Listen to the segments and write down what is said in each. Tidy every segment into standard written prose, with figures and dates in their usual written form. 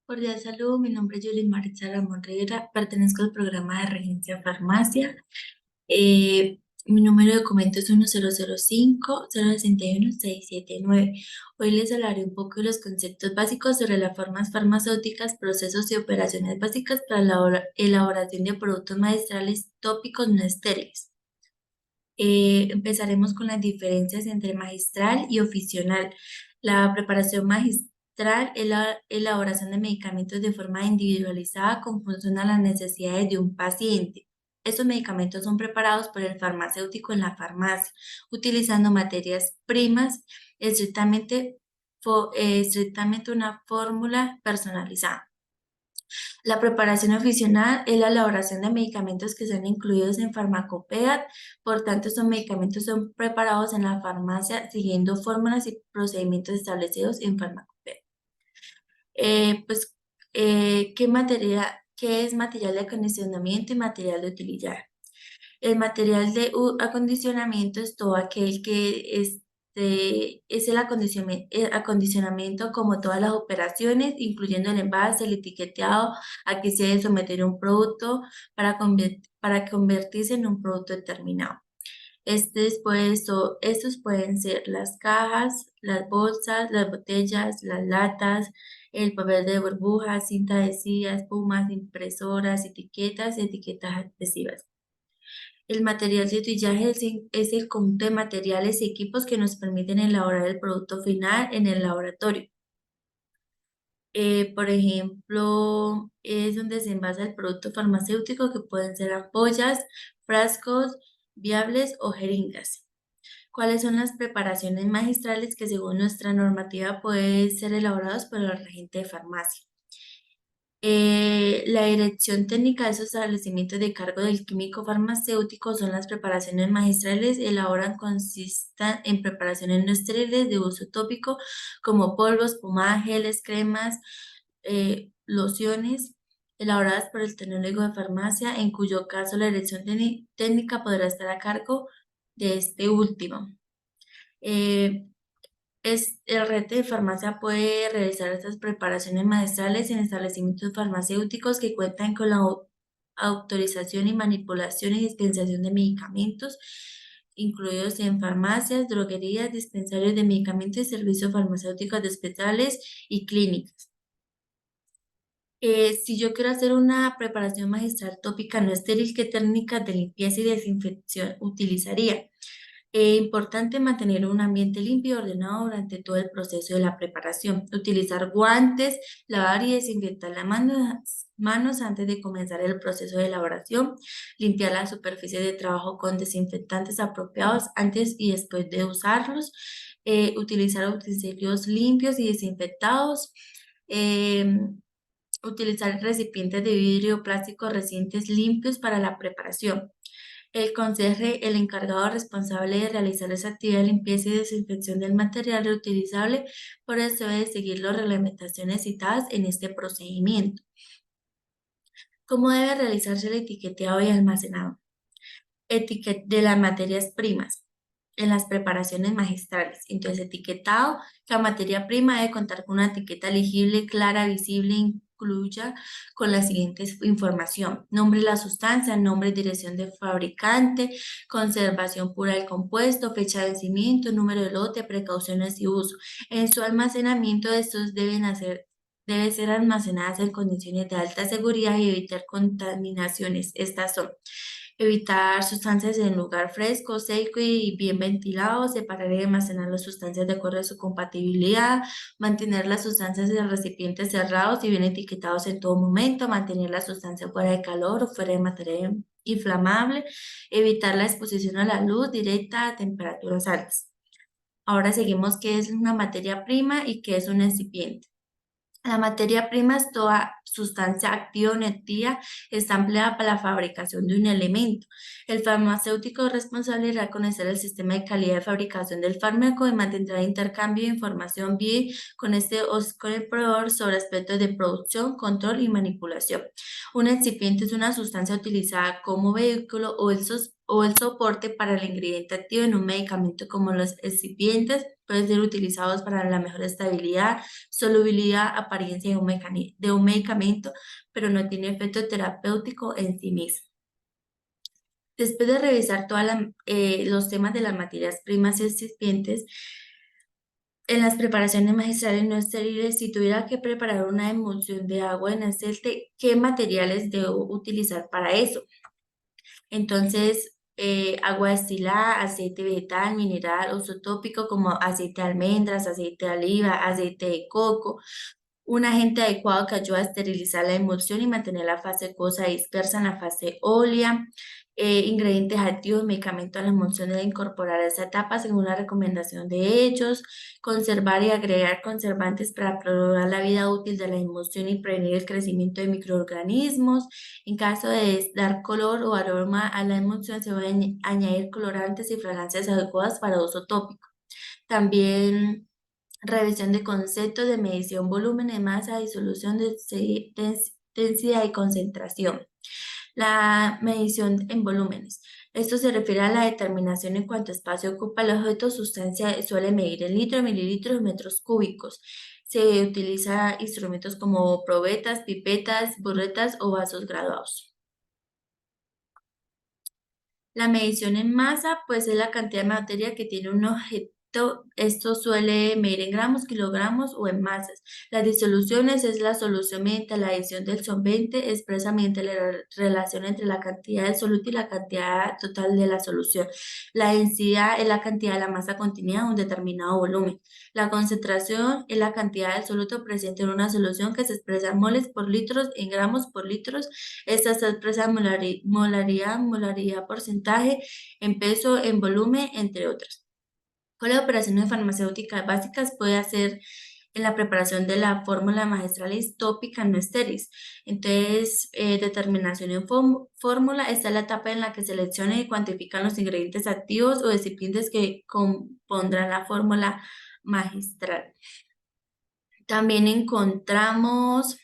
Cordial saludo, mi nombre es Yulin Maritza Ramón Rivera, pertenezco al programa de Regencia Farmacia. Mi número de documento es 1005-061-679. Hoy les hablaré un poco de los conceptos básicos sobre las formas farmacéuticas, procesos y operaciones básicas para la elaboración de productos maestrales tópicos no estériles. Empezaremos con las diferencias entre magistral y oficional. La preparación magistral es la elaboración de medicamentos de forma individualizada con función a las necesidades de un paciente. Estos medicamentos son preparados por el farmacéutico en la farmacia, utilizando materias primas, estrictamente una fórmula personalizada. La preparación oficinal es la elaboración de medicamentos que son incluidos en farmacopea, por tanto, estos medicamentos son preparados en la farmacia siguiendo fórmulas y procedimientos establecidos en farmacopea. Eh, pues, ¿qué es material de acondicionamiento y material de utilidad? El material de acondicionamiento es todo aquel que es el acondicionamiento como todas las operaciones, incluyendo el envase, el etiquetado, a que se debe someter un producto para convertirse en un producto determinado. Estos pueden ser las cajas, las bolsas, las botellas, las latas, el papel de burbujas, cinta adhesiva, espumas, impresoras, etiquetas adhesivas. El material de utillaje es el conjunto de materiales y equipos que nos permiten elaborar el producto final en el laboratorio. Por ejemplo, es donde se envasa el producto farmacéutico, que pueden ser ampollas, frascos, viables o jeringas. ¿Cuáles son las preparaciones magistrales que según nuestra normativa pueden ser elaboradas por el regente de farmacia? La dirección técnica de esos establecimientos de cargo del químico farmacéutico son las preparaciones magistrales, consistan en preparaciones no estériles de uso tópico como polvos, pomadas, geles, cremas, lociones, elaboradas por el tecnólogo de farmacia, en cuyo caso la dirección técnica podrá estar a cargo de este último. Eh, el rete de farmacia puede realizar estas preparaciones maestrales en establecimientos farmacéuticos que cuentan con la autorización y manipulación y dispensación de medicamentos, incluidos en farmacias, droguerías, dispensarios de medicamentos y servicios farmacéuticos especiales y clínicas. Si yo quiero hacer una preparación magistral tópica no estéril, ¿qué técnicas de limpieza y desinfección utilizaría? Importante mantener un ambiente limpio y ordenado durante todo el proceso de la preparación. Utilizar guantes, lavar y desinfectar las manos antes de comenzar el proceso de elaboración. Limpiar la superficie de trabajo con desinfectantes apropiados antes y después de usarlos. Utilizar utensilios limpios y desinfectados. Utilizar recipientes de vidrio o plástico recientes limpios para la preparación. El conserje, el encargado responsable de realizar esa actividad de limpieza y desinfección del material reutilizable, por eso debe seguir las reglamentaciones citadas en este procedimiento. ¿Cómo debe realizarse el etiquetado y almacenado de las materias primas en las preparaciones magistrales? Entonces, etiquetado, la materia prima debe contar con una etiqueta legible, clara, visible, incluya con la siguiente información: nombre de la sustancia, nombre y dirección del fabricante, conservación pura del compuesto, fecha de vencimiento, número de lote, precauciones y uso. En su almacenamiento, estos deben ser almacenadas en condiciones de alta seguridad y evitar contaminaciones. Estas son: evitar sustancias en lugar fresco, seco y bien ventilado, separar y almacenar las sustancias de acuerdo a su compatibilidad, mantener las sustancias en recipientes cerrados y bien etiquetados en todo momento, mantener la sustancia fuera de calor o fuera de materia inflamable, evitar la exposición a la luz directa a temperaturas altas. Ahora seguimos qué es una materia prima y qué es un excipiente. La materia prima es toda sustancia activa o inactiva, está empleada para la fabricación de un elemento. El farmacéutico es responsable de reconocer el sistema de calidad de fabricación del fármaco y mantendrá intercambio de información bien con con el proveedor sobre aspectos de producción, control y manipulación. Un excipiente es una sustancia utilizada como vehículo o el soporte para el ingrediente activo en un medicamento, como los excipientes pueden ser utilizados para la mejor estabilidad, solubilidad, apariencia de un medicamento, pero no tiene efecto terapéutico en sí mismo. Después de revisar todos los temas de las materias primas existentes, en las preparaciones magistrales no estériles, si tuviera que preparar una emulsión de agua en aceite, ¿qué materiales debo utilizar para eso? Entonces, agua destilada, aceite vegetal, mineral, uso tópico como aceite de almendras, aceite de oliva, aceite de coco, un agente adecuado que ayuda a esterilizar la emulsión y mantener la fase acuosa dispersa en la fase ólea. Ingredientes activos, medicamentos a la emulsión de incorporar a esa etapa según la recomendación de ellos. Conservar y agregar conservantes para prolongar la vida útil de la emulsión y prevenir el crecimiento de microorganismos. En caso de dar color o aroma a la emulsión, se pueden añadir colorantes y fragancias adecuadas para uso tópico. También revisión de conceptos de medición, volumen de masa, disolución de densidad y concentración. La medición en volúmenes. Esto se refiere a la determinación en cuánto espacio ocupa el objeto. Sustancia suele medir en litros, mililitros, metros cúbicos. Se utiliza instrumentos como probetas, pipetas, burretas o vasos graduados. La medición en masa, pues es la cantidad de materia que tiene un objeto. Esto suele medir en gramos, kilogramos o en masas. Las disoluciones es la solución mediante la adición del solvente, expresa mediante la relación entre la cantidad del soluto y la cantidad total de la solución. La densidad es la cantidad de la masa contenida en un determinado volumen. La concentración es la cantidad del soluto presente en una solución que se expresa en moles por litros, en gramos por litros. Esta se expresa en molaridad, porcentaje, en peso, en volumen, entre otras. ¿Cuáles operaciones farmacéuticas básicas puede hacer en la preparación de la fórmula magistralis tópica no estéreis? Entonces, determinación en fórmula. Esta es la etapa en la que seleccionan y cuantifican los ingredientes activos o recipientes que compondrán la fórmula magistral. También encontramos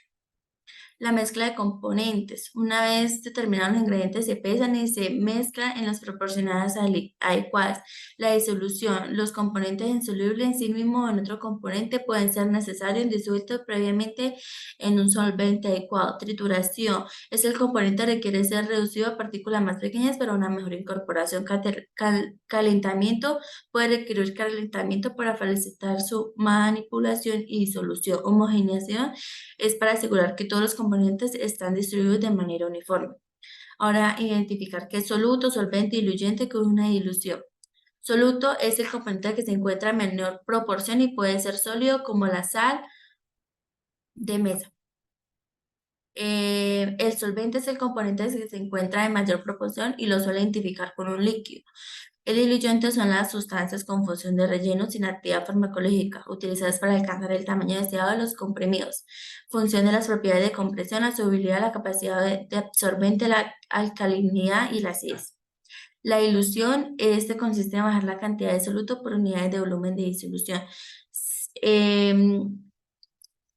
la mezcla de componentes. Una vez determinados los ingredientes, se pesan y se mezclan en las proporcionadas adecuadas. La disolución. Los componentes insolubles en sí mismos o en otro componente pueden ser necesarios disueltos previamente en un solvente adecuado. Trituración. Es el componente que requiere ser reducido a partículas más pequeñas para una mejor incorporación. Calentamiento. Puede requerir calentamiento para facilitar su manipulación y disolución. Homogeneización es para asegurar que todos los componentes están distribuidos de manera uniforme. Ahora, identificar qué es soluto, solvente, diluyente, que es una dilución. Soluto es el componente que se encuentra en menor proporción y puede ser sólido como la sal de mesa. El solvente es el componente que se encuentra en mayor proporción y lo suele identificar con un líquido. El diluyente son las sustancias con función de relleno sin actividad farmacológica, utilizadas para alcanzar el tamaño deseado de los comprimidos. Función de las propiedades de compresión, la solubilidad, la capacidad de absorbente, la alcalinidad y la acidez. La dilución, consiste en bajar la cantidad de soluto por unidades de volumen de disolución.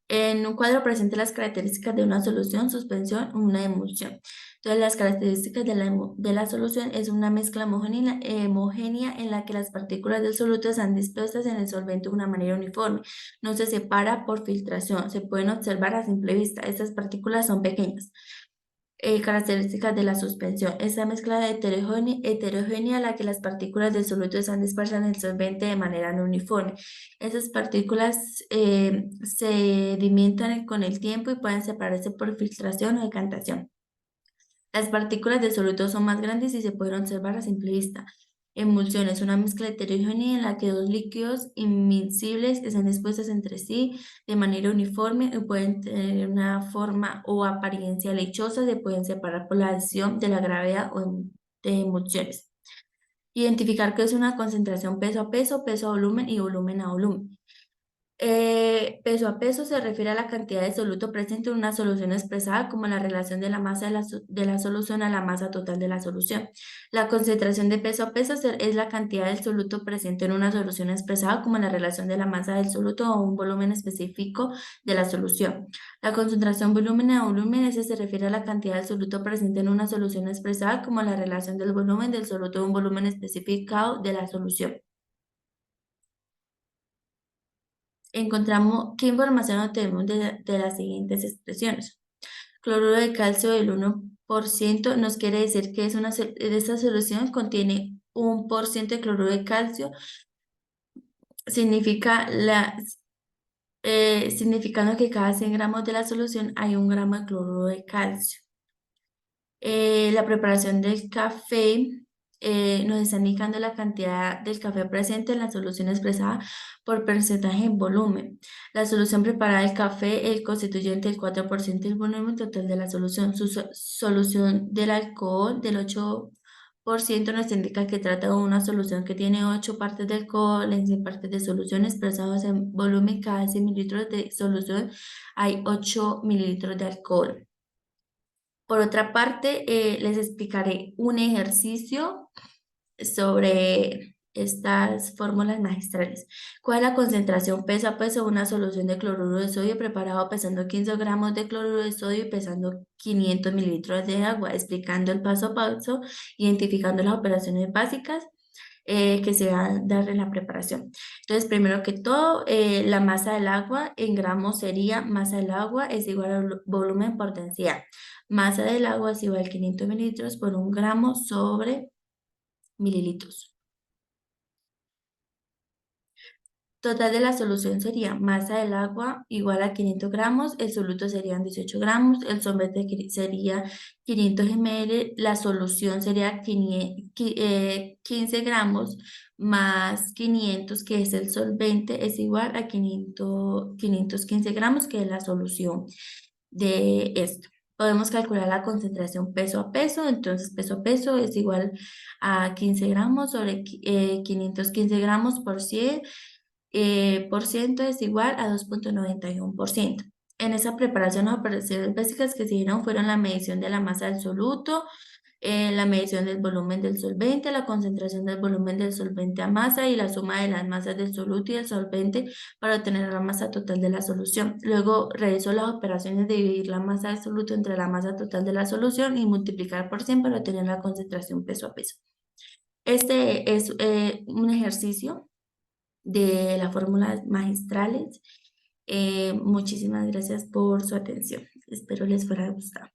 En un cuadro presenta las características de una solución, suspensión o una emulsión. Entonces, las características de la solución es una mezcla homogénea en la que las partículas del soluto están dispuestas en el solvente de una manera uniforme. No se separa por filtración. Se pueden observar a simple vista. Estas partículas son pequeñas. Características de la suspensión. Esta mezcla heterogénea en la que las partículas del soluto están dispersas en el solvente de manera no uniforme. Esas partículas se sedimentan con el tiempo y pueden separarse por filtración o decantación. Las partículas de soluto son más grandes y se pueden observar a simple vista. Emulsión es una mezcla heterogénea en la que dos líquidos inmiscibles están dispuestos entre sí de manera uniforme y pueden tener una forma o apariencia lechosa. Se pueden separar por la adición de la gravedad o de emulsiones. Identificar qué es una concentración peso a volumen y volumen a volumen. Peso a peso se refiere a la cantidad de soluto presente en una solución expresada como la relación de la masa de la solución a la masa total de la solución. La concentración de peso a peso es la cantidad del soluto presente en una solución expresada como la relación de la masa del soluto a un volumen específico de la solución. La concentración volumen a volumen, ese se refiere a la cantidad del soluto presente en una solución expresada como la relación del volumen del soluto a un volumen especificado de la solución. encontramos, ¿qué información obtenemos de las siguientes expresiones? Cloruro de calcio del 1% nos quiere decir que esta solución contiene 1% de cloruro de calcio, significa significando que cada 100 gramos de la solución hay 1 gramo de cloruro de calcio. La preparación del café nos está indicando la cantidad del café presente en la solución expresada por porcentaje en volumen. La solución preparada del café, el constituyente del 4% del volumen total de la solución. Su solución del alcohol del 8% nos indica que trata de una solución que tiene 8 partes de alcohol en 100 partes de solución expresados en volumen. Cada 100 mililitros de solución hay 8 mililitros de alcohol. Por otra parte, les explicaré un ejercicio sobre estas fórmulas magistrales. ¿Cuál es la concentración peso a peso de una solución de cloruro de sodio preparado pesando 15 gramos de cloruro de sodio y pesando 500 mililitros de agua? Explicando el paso a paso, identificando las operaciones básicas que se van a dar en la preparación. Entonces, primero que todo, la masa del agua en gramos sería masa del agua es igual al volumen por densidad. Masa del agua es igual a 500 mililitros por 1 gramo sobre mililitros. Total de la solución sería masa del agua igual a 500 gramos, el soluto serían 18 gramos, el solvente sería 500 ml, la solución sería 15 gramos más 500, que es el solvente, es igual a 515 gramos, que es la solución de esto. Podemos calcular la concentración peso a peso, entonces peso a peso es igual a 15 gramos sobre 515 gramos por 100 por ciento es igual a 2,91%. En esa preparación, las operaciones básicas que se dieron fueron la medición de la masa del soluto, la medición del volumen del solvente, la concentración del volumen del solvente a masa y la suma de las masas del soluto y del solvente para obtener la masa total de la solución. Luego realizó las operaciones de dividir la masa del soluto entre la masa total de la solución y multiplicar por 100 para obtener la concentración peso a peso. Este es un ejercicio de las fórmulas magistrales. Muchísimas gracias por su atención. Espero les fuera a gustar.